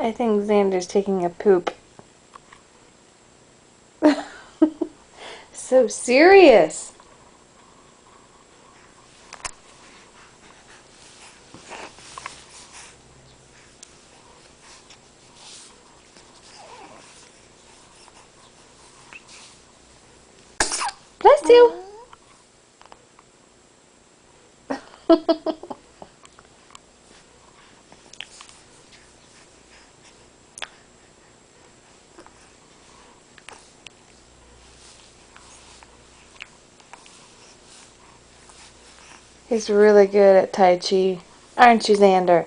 I think Xander's taking a poop. So serious. Bless you. He's really good at Tai Chi. Aren't you, Xander?